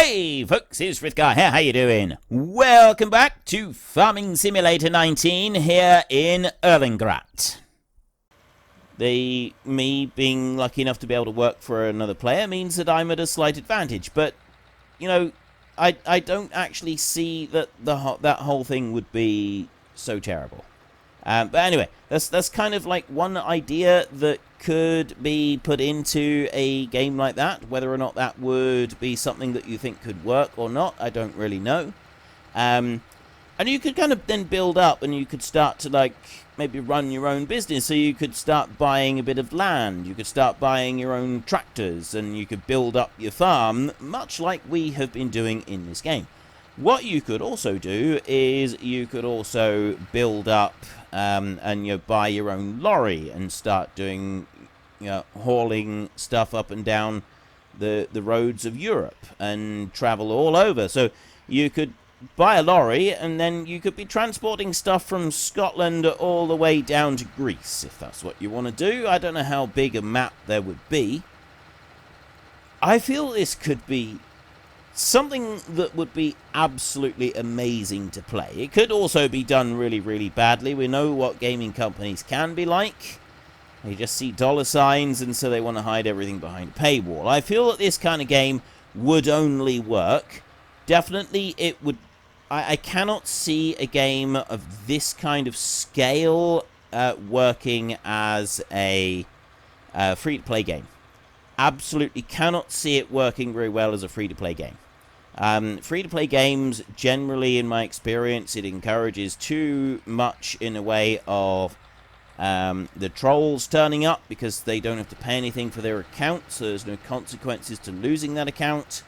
Hey folks, it's Frithgar here, how you doing? Welcome back to Farming Simulator 19 here in Erlengrat. Me being lucky enough to be able to work for another player means that I'm at a slight advantage, but, you know, I don't actually see that that whole thing would be so terrible. But anyway, that's kind of like one idea that could be put into a game like that. Whether or not that would be something that you think could work or not, I don't really know. And you could kind of then build up, and you could start to like maybe run your own business. So you could start buying a bit of land, you could start buying your own tractors, and you could build up your farm, much like we have been doing in this game. What you could also do is you could also build up and buy your own lorry and start doing hauling stuff up and down the roads of Europe and travel all over. So you could buy a lorry and then you could be transporting stuff from Scotland all the way down to Greece, if that's what you want to do. I don't know how big a map there would be. I feel this could be something that would be absolutely amazing to play. It could also be done really, really badly. We know what gaming companies can be like. They just see dollar signs, and so they want to hide everything behind a paywall. I feel that this kind of game would only work. Definitely it would. I cannot see a game of this kind of scale working as a free-to-play game. Absolutely cannot see it working very well as a free-to-play game. Free-to-play games, generally, in my experience, it encourages too much in a way of the trolls turning up because they don't have to pay anything for their account, so there's no consequences to losing that account.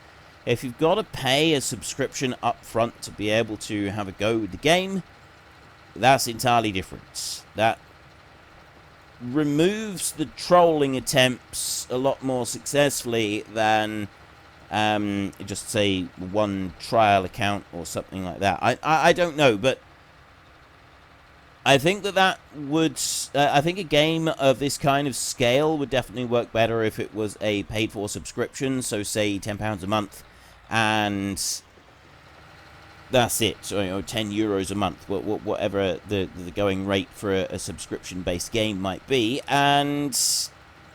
If you've got to pay a subscription up front to be able to have a go with the game, that's entirely different. That removes the trolling attempts a lot more successfully than just say one trial account or something like that. I don't know, but I think that would I think a game of this kind of scale would definitely work better if it was a paid for subscription. So say £10 a month, and that's it. So, €10 a month, whatever the going rate for a subscription based game might be, and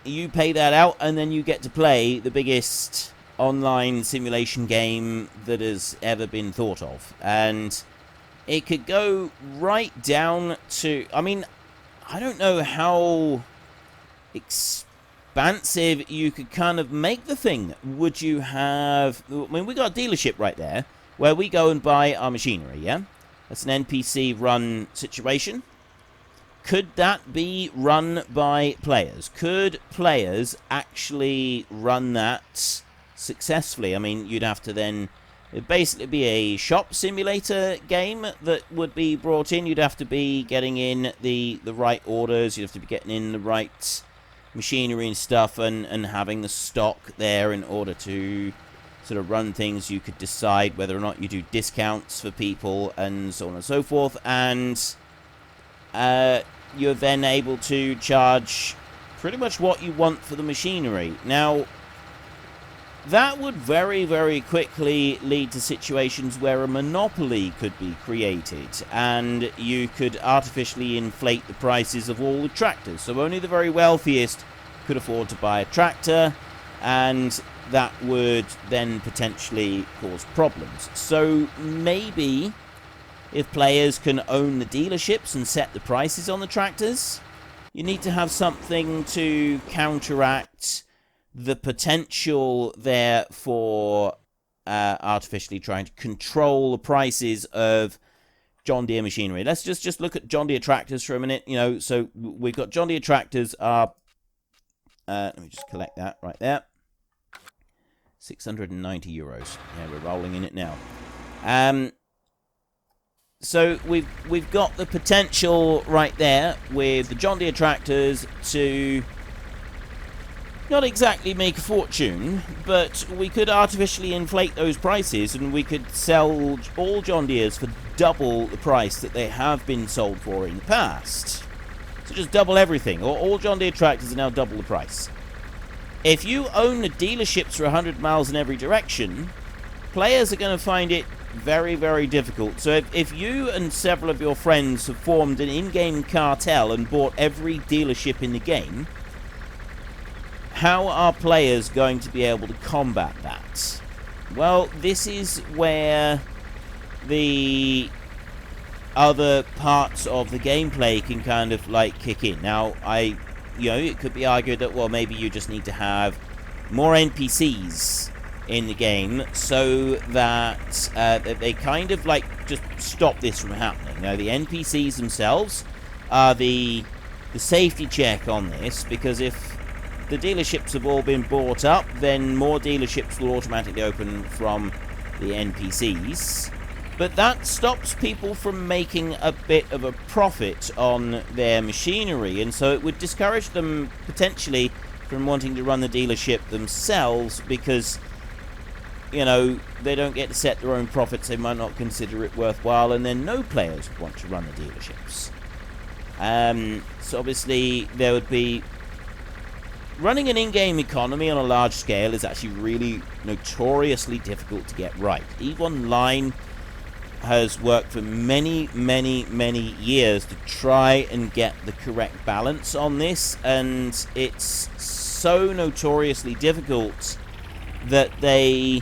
you pay that out, and then you get to play the biggest online simulation game that has ever been thought of. And it could go right down to, I mean, I don't know how expansive you could kind of make the thing. Would you have, I mean, we got a dealership right there where we go and buy our machinery, yeah? That's an NPC run situation. Could that be run by players? Could players actually run that successfully? I mean, you'd have to then, it'd basically be a shop simulator game that would be brought in. You'd have to be getting in the right orders. You'd have to be getting in the right machinery and stuff, and having the stock there in order to sort of run things. You could decide whether or not you do discounts for people and so on and so forth, and you're then able to charge pretty much what you want for the machinery. Now, that would very, very quickly lead to situations where a monopoly could be created, and you could artificially inflate the prices of all the tractors. So only the very wealthiest could afford to buy a tractor, and that would then potentially cause problems. So maybe if players can own the dealerships and set the prices on the tractors, you need to have something to counteract the potential there for artificially trying to control the prices of John Deere machinery. Let's just look at John Deere tractors for a minute. So we've got John Deere tractors are, let me just collect that right there. €690. Yeah, we're rolling in it now. So we've got the potential right there with the John Deere tractors to not exactly make a fortune, but we could artificially inflate those prices, and we could sell all John Deeres for double the price that they have been sold for in the past. So just double everything. All John Deere tractors are now double the price. If you own the dealerships for 100 miles in every direction, players are going to find it very, very difficult. So if you and several of your friends have formed an in-game cartel and bought every dealership in the game, how are players going to be able to combat that? Well, this is where the other parts of the gameplay can kind of like kick in. Now, it could be argued that, well, maybe you just need to have more NPCs in the game so that they kind of like just stop this from happening. Now, the NPCs themselves are the safety check on this, because if the dealerships have all been bought up, then more dealerships will automatically open from the NPCs. But that stops people from making a bit of a profit on their machinery, and so it would discourage them potentially from wanting to run the dealership themselves, because, they don't get to set their own profits, they might not consider it worthwhile, and then no players would want to run the dealerships. So obviously there would be... Running an in-game economy on a large scale is actually really notoriously difficult to get right. EVE Online has worked for many, many, many years to try and get the correct balance on this, and it's so notoriously difficult that the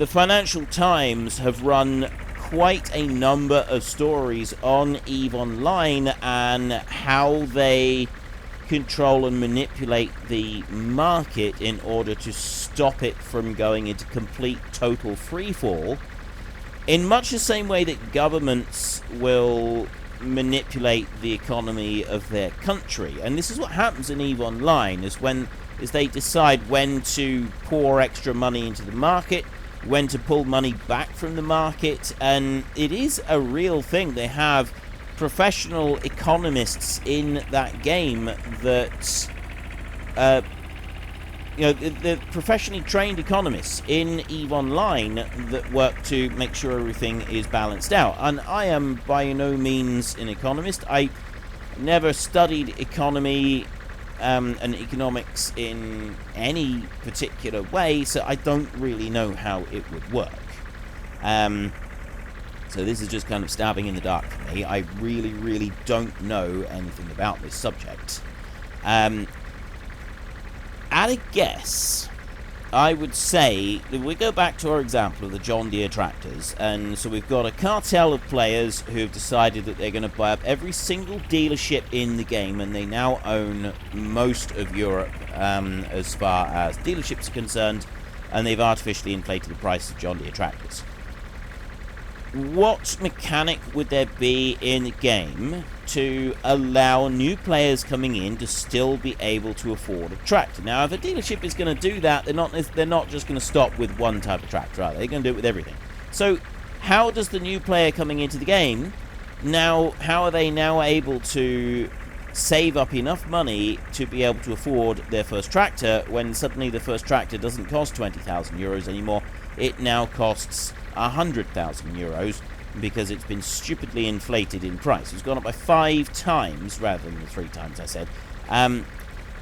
Financial Times have run quite a number of stories on EVE Online and how they control and manipulate the market in order to stop it from going into complete total freefall, in much the same way that governments will manipulate the economy of their country. And this is what happens in EVE Online, is they decide when to pour extra money into the market, when to pull money back from the market, and it is a real thing. They have professional economists in that game that, the professionally trained economists in EVE Online that work to make sure everything is balanced out. And I am by no means an economist. I never studied economy and economics in any particular way, so I don't really know how it would work. So this is just kind of stabbing in the dark for me. I really, really don't know anything about this subject. At a guess, I would say that we go back to our example of the John Deere tractors, and so we've got a cartel of players who have decided that they're going to buy up every single dealership in the game, and they now own most of Europe as far as dealerships are concerned, and they've artificially inflated the price of John Deere tractors. What mechanic would there be in the game to allow new players coming in to still be able to afford a tractor? Now, if a dealership is going to do that, they're not just going to stop with one type of tractor, are they? They're going to do it with everything. So, how does the new player coming into the game how are they now able to save up enough money to be able to afford their first tractor when suddenly the first tractor doesn't cost 20,000 euros anymore? It now costs 100,000 euros because it's been stupidly inflated in price. It's gone up by 5 times rather than the 3 times I said.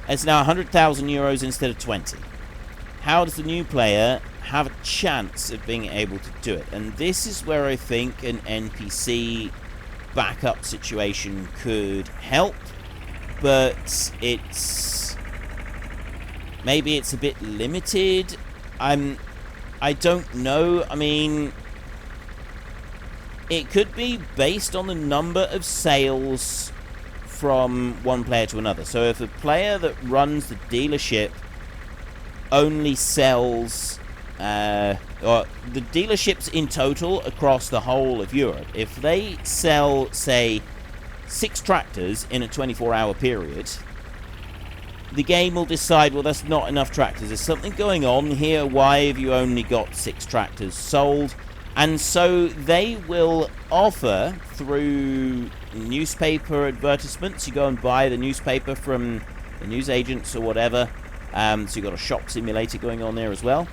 It's now 100,000 euros instead of 20. How does the new player have a chance of being able to do it? And this is where I think an NPC backup situation could help, but maybe it's a bit limited. I don't know. I mean, it could be based on the number of sales from one player to another. So if a player that runs the dealership only sells, or the dealerships in total across the whole of Europe, if they sell, say, 6 tractors in a 24-hour period, the game will decide, well, that's not enough tractors. There's something going on here. Why have you only got 6 tractors sold? And so they will offer through newspaper advertisements. You go and buy the newspaper from the news agents or whatever. So you've got a shop simulator going on there as well.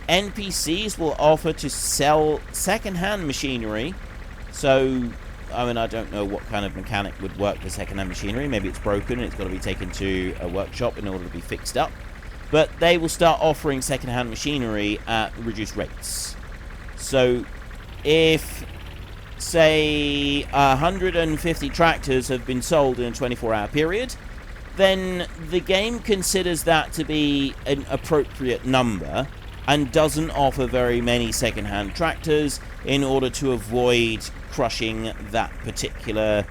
NPCs will offer to sell second-hand machinery. So, I mean, I don't know what kind of mechanic would work for second-hand machinery. Maybe it's broken and it's got to be taken to a workshop in order to be fixed up. but they will start offering second-hand machinery at reduced rates. So if, say, 150 tractors have been sold in a 24-hour period, then the game considers that to be an appropriate number and doesn't offer very many second-hand tractors in order to avoid crushing that particular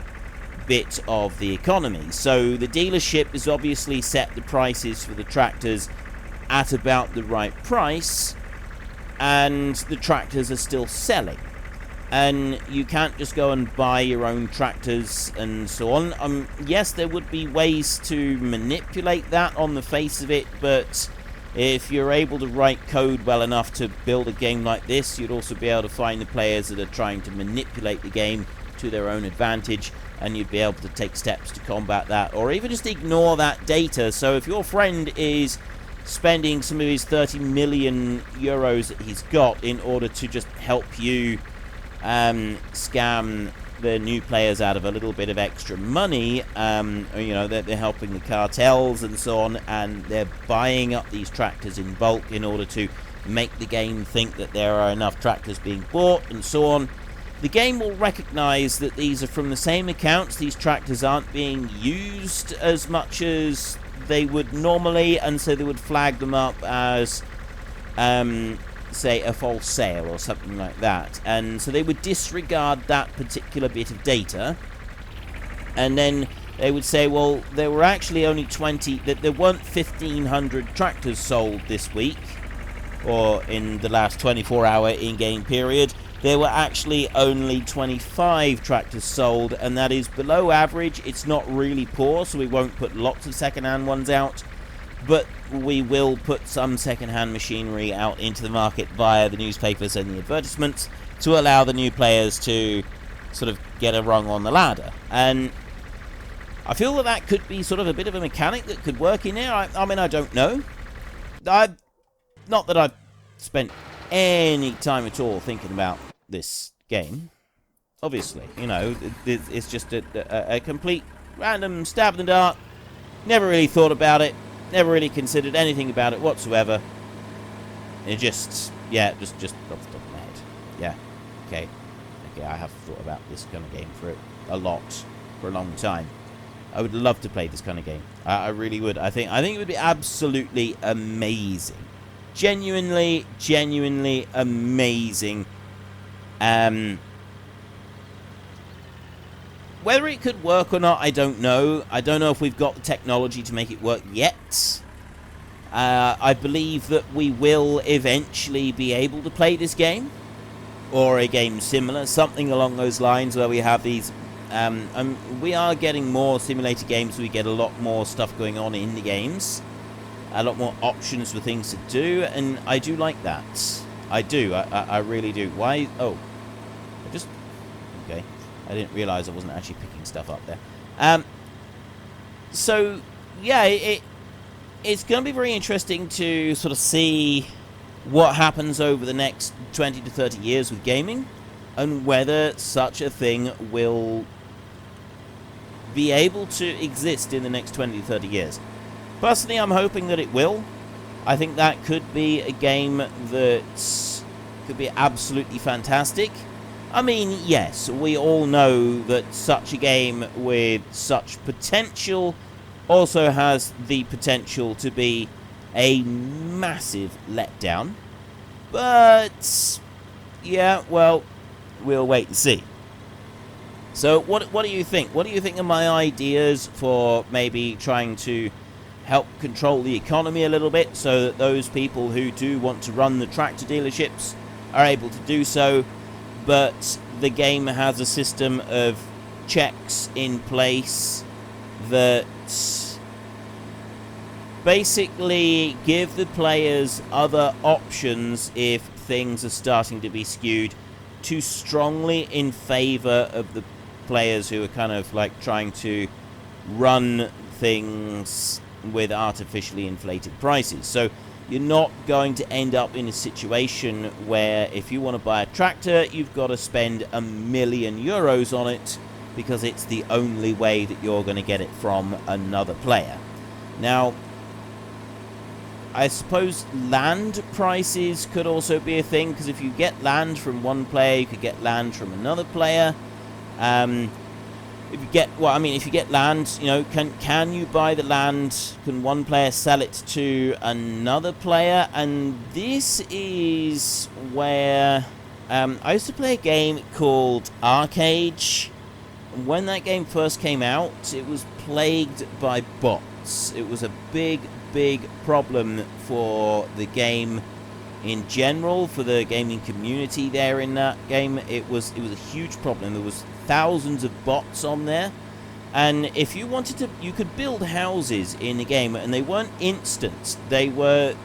bit of the economy. So the dealership has obviously set the prices for the tractors at about the right price, and the tractors are still selling. And you can't just go and buy your own tractors and so on. Yes, there would be ways to manipulate that on the face of it, but if you're able to write code well enough to build a game like this, you'd also be able to find the players that are trying to manipulate the game to their own advantage, and you'd be able to take steps to combat that, or even just ignore that data. So if your friend is spending some of his 30 million euros that he's got in order to just help you scam the new players out of a little bit of extra money, they're helping the cartels and so on, and they're buying up these tractors in bulk in order to make the game think that there are enough tractors being bought and so on. The game will recognize that these are from the same accounts. These tractors aren't being used as much as they would normally, and so they would flag them up as say a false sale or something like that, and so they would disregard that particular bit of data, and then they would say, well, there were actually only 20, that there weren't 1,500 tractors sold this week, or in the last 24-hour in-game period. There were actually only 25 tractors sold, and that is below average. It's not really poor, so we won't put lots of second-hand ones out, but we will put some second-hand machinery out into the market via the newspapers and the advertisements to allow the new players to sort of get a rung on the ladder. And I feel that that could be sort of a bit of a mechanic that could work in there. I mean, I don't know. Not that I've spent any time at all thinking about this game. Obviously, you know, it's just a complete random stab in the dark. Never really thought about it. Never really considered anything about it whatsoever. It just off the top of my head. Yeah, okay, I have thought about this kind of game for a long time. I would love to play this kind of game. I really would. I think it would be absolutely amazing. Genuinely amazing. Whether it could work or not, I don't know. I don't know if we've got the technology to make it work yet. I believe that we will eventually be able to play this game, or a game similar, something along those lines, where we have these. We are getting more simulator games. We get a lot more stuff going on in the games, a lot more options for things to do, and I do like that. I do. I really do. Why? Oh, okay. I didn't realize I wasn't actually picking stuff up there. So, yeah, it's going to be very interesting to sort of see what happens over the next 20 to 30 years with gaming, and whether such a thing will be able to exist in the next 20 to 30 years. Personally, I'm hoping that it will. I think that could be a game that could be absolutely fantastic. I mean, yes, we all know that such a game with such potential also has the potential to be a massive letdown. But, yeah, well, we'll wait and see. So, what do you think? What do you think of my ideas for maybe trying to help control the economy a little bit, so that those people who do want to run the tractor dealerships are able to do so, but the game has a system of checks in place that basically give the players other options if things are starting to be skewed too strongly in favor of the players who are kind of like trying to run things with artificially inflated prices. So you're not going to end up in a situation where if you want to buy a tractor, you've got to spend €1 million on it, because it's the only way that you're going to get it from another player. Now, I suppose land prices could also be a thing, because if you get land from one player, you could get land from another player. If you get, well, I mean, if you get land, you know, can you buy the land? Can one player sell it to another player? And this is where I used to play a game called Arcade. When that game first came out, it was plagued by bots. It was a big problem for the game in general, for the gaming community there in that game. It was a huge problem. There was thousands of bots on there, and if you wanted to, you could build houses in the game, and they weren't instant. They were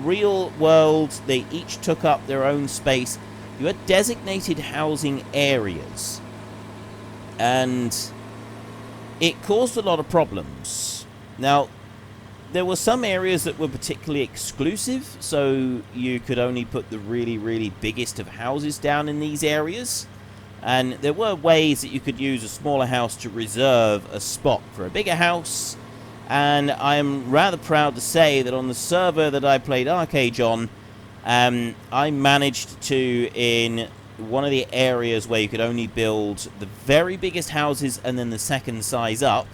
real world. They each took up their own space. You had designated housing areas, and it caused a lot of problems. Now, there were some areas that were particularly exclusive, so you could only put the really biggest of houses down in these areas. And there were ways that you could use a smaller house to reserve a spot for a bigger house. And I'm rather proud to say that on the server that I played Arcade on, I managed to, in one of the areas where you could only build the very biggest houses and then the second size up,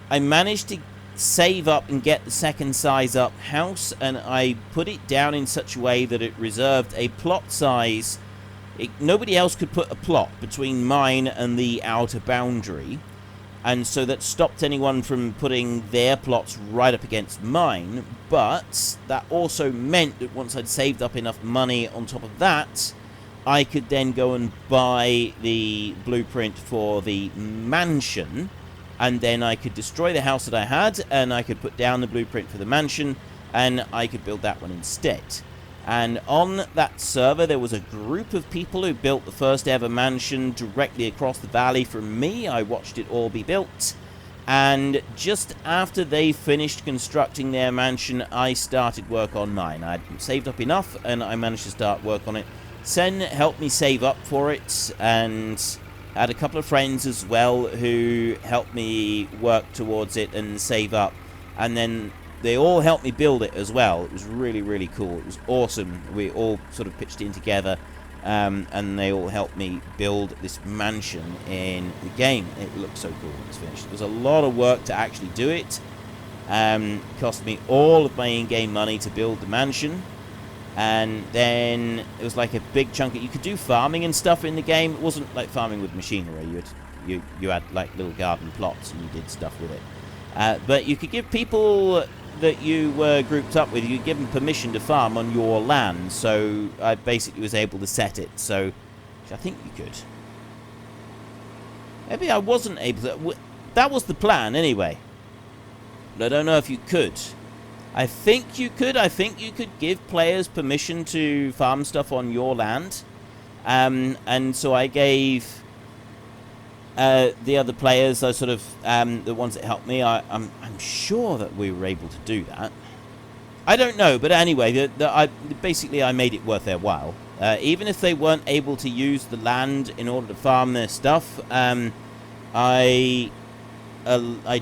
I managed to save up and get the second size up house, and I put it down in such a way that it reserved a plot size. Nobody else could put a plot between mine and the outer boundary, and so that stopped anyone from putting their plots right up against mine. But that also meant that once I'd saved up enough money on top of that, I could then go and buy the blueprint for the mansion, and then I could destroy the house that I had, and I could put down the blueprint for the mansion, and I could build that one instead. And on that server, there was a group of people who built the first ever mansion directly across the valley from me. I watched it all be built, and just after they finished constructing their mansion, I started work on mine. I'd saved up enough, and I managed to start work on it. Sen helped me save up for it, and I had a couple of friends as well who helped me work towards it and save up, and then they all helped me build it as well. It was really cool. It was awesome. We all sort of pitched in together, and they all helped me build this mansion in the game. It looked so cool when it's finished. It was a lot of work to actually do it. It cost me all of my in-game money to build the mansion, and then it was like a big chunk. You could do farming and stuff in the game. It wasn't like farming with machinery. You had like little garden plots, and you did stuff with it. But you could give people that you were grouped up with, you give them permission to farm on your land. So I basically was able to set it. So I think you could. Maybe I wasn't able to. That was the plan anyway. But I don't know if you could. I think you could. I think you could give players permission to farm stuff on your land. And so I gave the other players, those sort of the ones that helped me, I'm sure that we were able to do that. I don't know, but anyway, basically I made it worth their while. Even if they weren't able to use the land in order to farm their stuff, I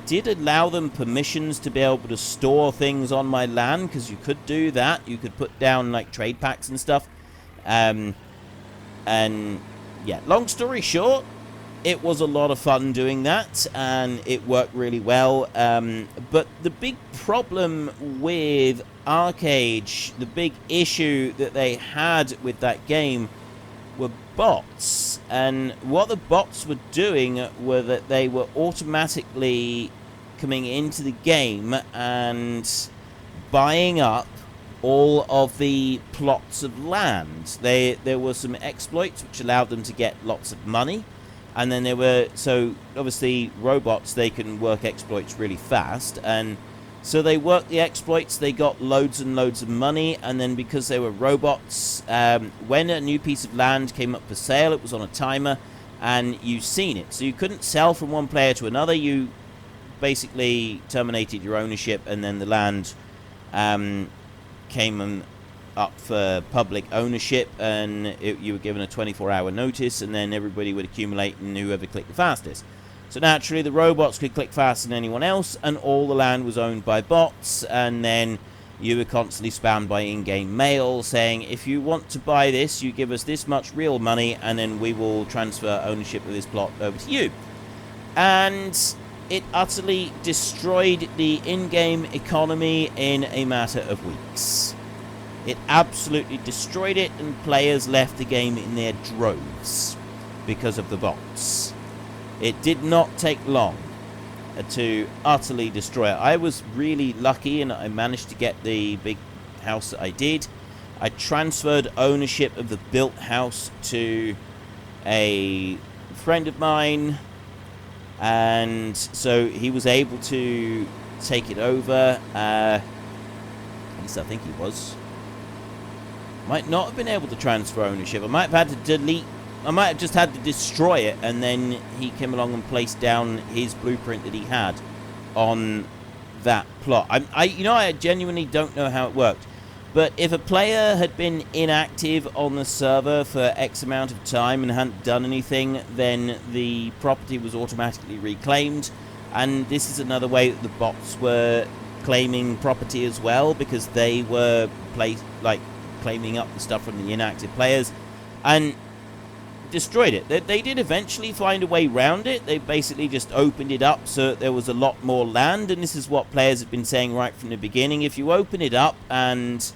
did allow them permissions to be able to store things on my land, because you could do that. You could put down like trade packs and stuff. And yeah, long story short, it was a lot of fun doing that, and it worked really well. But the big problem with Arcade, the big issue that they had with that game were bots. And what the bots were doing were that they were automatically coming into the game and buying up all of the plots of land. There were some exploits which allowed them to get lots of money. And then there were, so obviously robots, they can work exploits really fast, and so they worked the exploits, they got loads and loads of money. And then because they were robots, when a new piece of land came up for sale, it was on a timer, and you've seen it, so you couldn't sell from one player to another. You basically terminated your ownership, and then the land came up for public ownership, and you were given a 24-hour notice, and then everybody would accumulate, and whoever clicked the fastest. So naturally, the robots could click faster than anyone else, and all the land was owned by bots. And then you were constantly spammed by in-game mail saying, if you want to buy this, you give us this much real money, and then we will transfer ownership of this plot over to you. And it utterly destroyed the in-game economy in a matter of weeks. It absolutely destroyed it, and players left the game in their droves because of the bots. It did not take long to utterly destroy it. I was really lucky and I managed to get the big house that I did. I transferred ownership of the built house to a friend of mine, and so he was able to take it over. At least I think he was. Might not have been able to transfer ownership. I might have had to delete. I might have just had to destroy it, and then he came along and placed down his blueprint that he had on that plot. I genuinely don't know how it worked. But if a player had been inactive on the server for X amount of time and hadn't done anything, then the property was automatically reclaimed. And this is another way that the bots were claiming property as well, because they were claiming up the stuff from the inactive players and destroyed it. They did eventually find a way around it. They basically just opened it up so that there was a lot more land, and this is what players have been saying right from the beginning. If you open it up and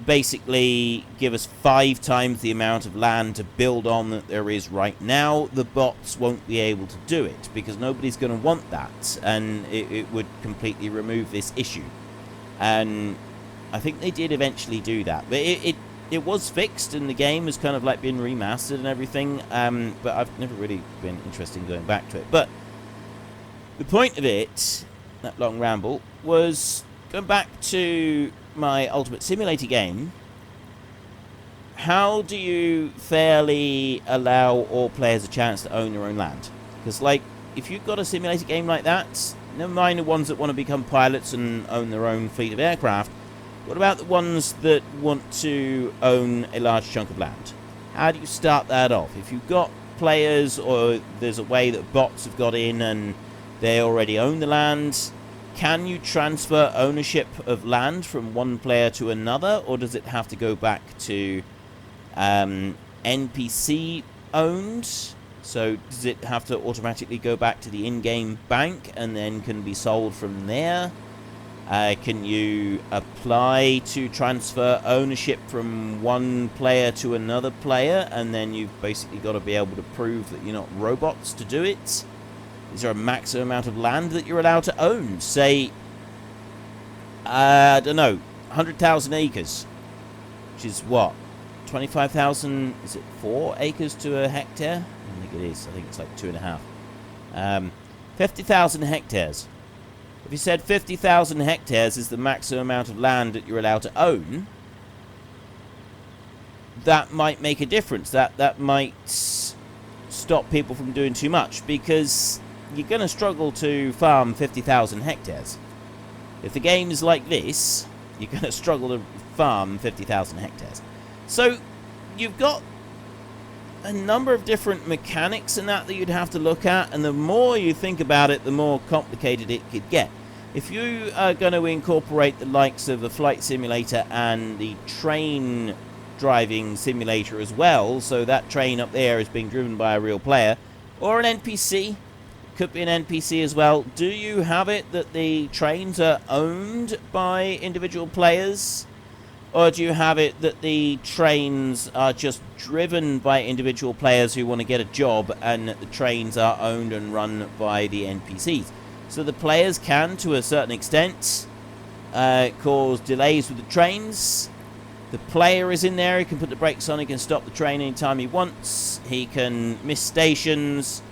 basically give us 5 times the amount of land to build on that there is right now, the bots won't be able to do it, because nobody's going to want that, and it would completely remove this issue. And I think they did eventually do that, but it was fixed, and the game has kind of like been remastered and everything, but I've never really been interested in going back to it. But the point of it, that long ramble, was going back to my Ultimate Simulator game. How do you fairly allow all players a chance to own their own land? Because, like, if you've got a simulator game like that, never mind the ones that want to become pilots and own their own fleet of aircraft, what about the ones that want to own a large chunk of land? How do you start that off? If you've got players, or there's a way that bots have got in and they already own the land, can you transfer ownership of land from one player to another, or does it have to go back to NPC owned? So does it have to automatically go back to the in-game bank and then can be sold from there? Can you apply to transfer ownership from one player to another player, and then you've basically got to be able to prove that you're not robots to do it? Is there a maximum amount of land that you're allowed to own? Say, I don't know, 100,000 acres, which is what? 25,000, is it 4 acres to a hectare? I think it is. I think it's like 2.5. 50,000 hectares. If you said 50,000 hectares is the maximum amount of land that you're allowed to own, that might make a difference. That might stop people from doing too much, because you're going to struggle to farm 50,000 hectares. If the game is like this, you're going to struggle to farm 50,000 hectares. So you've got a number of different mechanics in that you'd have to look at, and the more you think about it, the more complicated it could get. If you are going to incorporate the likes of the flight simulator and the train driving simulator as well, so that train up there is being driven by a real player, or an NPC, could be an NPC as well, do you have it that the trains are owned by individual players? Or do you have it that the trains are just driven by individual players who want to get a job, and that the trains are owned and run by the NPCs? So the players can, to a certain extent, cause delays with the trains. The player is in there, he can put the brakes on, he can stop the train anytime he wants, he can miss stations.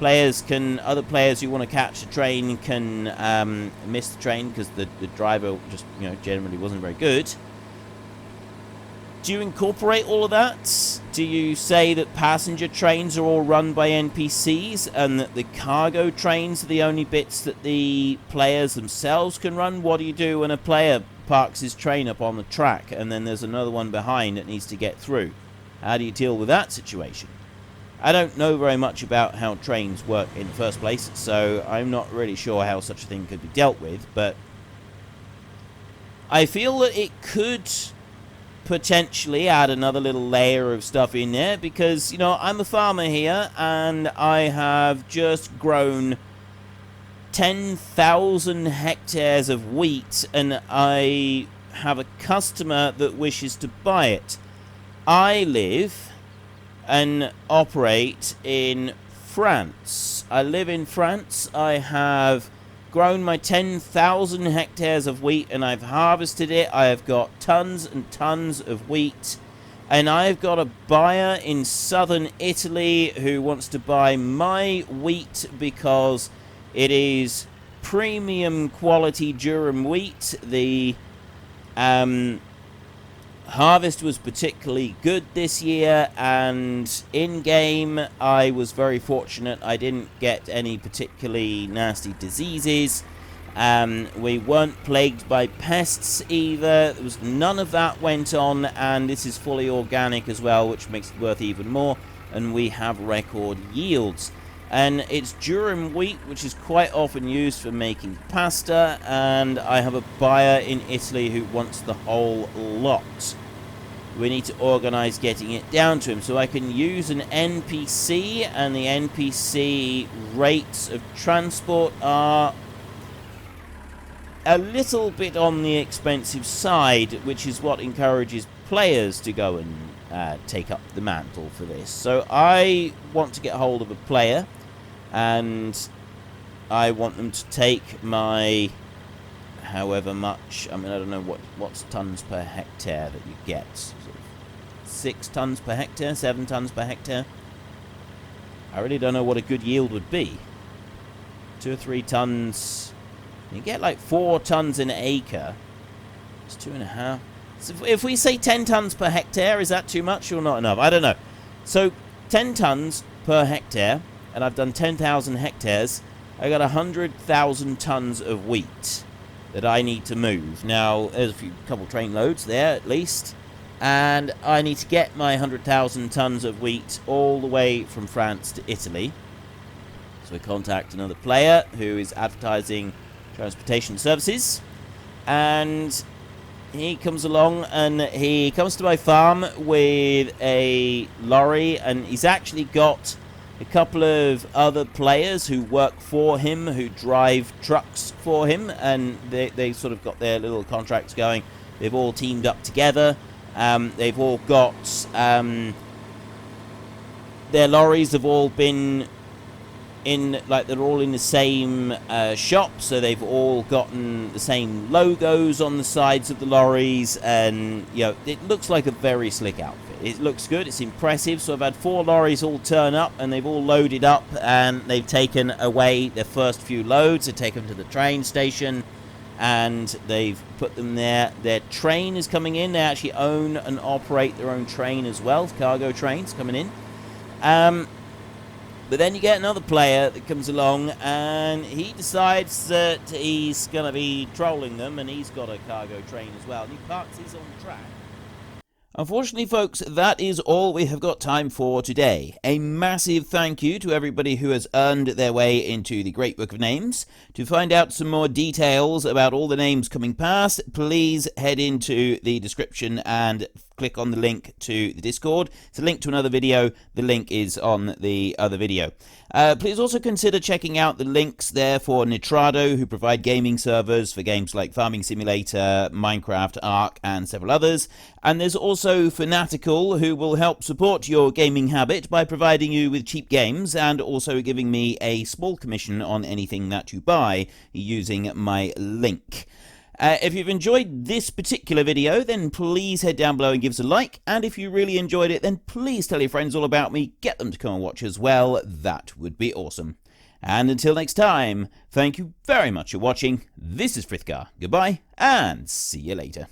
Other players who want to catch the train can miss the train because the driver just, generally wasn't very good. Do you incorporate all of that? Do you say that passenger trains are all run by NPCs and that the cargo trains are the only bits that the players themselves can run? What do you do when a player parks his train up on the track and then there's another one behind that needs to get through? How do you deal with that situation? I don't know very much about how trains work in the first place, so I'm not really sure how such a thing could be dealt with, but I feel that it could potentially add another little layer of stuff in there because, you know, I'm a farmer here and I have just grown 10,000 hectares of wheat and I have a customer that wishes to buy it. I live and operate in France. I live in France. I have grown my 10,000 hectares of wheat and I've harvested it. I have got tons and tons of wheat and I've got a buyer in southern Italy who wants to buy my wheat because it is premium quality durum wheat. The harvest was particularly good this year, and in game I was very fortunate. I didn't get any particularly nasty diseases. We weren't plagued by pests either. There was none of that went on, and this is fully organic as well, which makes it worth even more. And we have record yields. And it's durum wheat, which is quite often used for making pasta, and I have a buyer in Italy who wants the whole lot. We need to organize getting it down to him, so I can use an NPC, and the NPC rates of transport are a little bit on the expensive side, which is what encourages players to go and take up the mantle for this. So I want to get hold of a player, and I want them to take my however much. I mean, I don't know what's tons per hectare that you get. Sort of 6 tons per hectare, 7 tons per hectare. I really don't know what a good yield would be. 2 or 3 tons. You get like 4 tons an acre. It's 2.5. So if we say 10 tons per hectare, is that too much or not enough? I don't know. So 10 tons per hectare, and I've done 10,000 hectares. I got 100,000 tons of wheat that I need to move. Now, there's a couple train loads there at least, and I need to get my 100,000 tons of wheat all the way from France to Italy. So we contact another player who is advertising transportation services, and he comes along and he comes to my farm with a lorry, and he's actually got a couple of other players who work for him, who drive trucks for him, and they sort of got their little contracts going. They've all teamed up together. They've all got their lorries have all been in, like, they're all in the same shop, so they've all gotten the same logos on the sides of the lorries, and you know, it looks like a very slick outfit. It looks good, it's impressive. So I've had 4 lorries all turn up, and they've all loaded up, and they've taken away their first few loads. They take them to the train station, and they've put them there. Their train is coming in. They actually own and operate their own train as well, cargo trains coming in. But then you get another player that comes along, and he decides that he's going to be trolling them, and he's got a cargo train as well, and he parks his on the track. Unfortunately, folks, that is all we have got time for today. A massive thank you to everybody who has earned their way into the Great Book of Names. To find out some more details about all the names coming past, please head into the description and click on the link to the Discord. It's a link to another video. The link is on the other video. Please also consider checking out the links there for Nitrado, who provide gaming servers for games like Farming Simulator, Minecraft, Ark, and several others. And there's also Fanatical, who will help support your gaming habit by providing you with cheap games and also giving me a small commission on anything that you buy using my link. If you've enjoyed this particular video, then please head down below and give us a like. And if you really enjoyed it, then please tell your friends all about me. Get them to come and watch as well. That would be awesome. And until next time, thank you very much for watching. This is Frithgar. Goodbye, and see you later.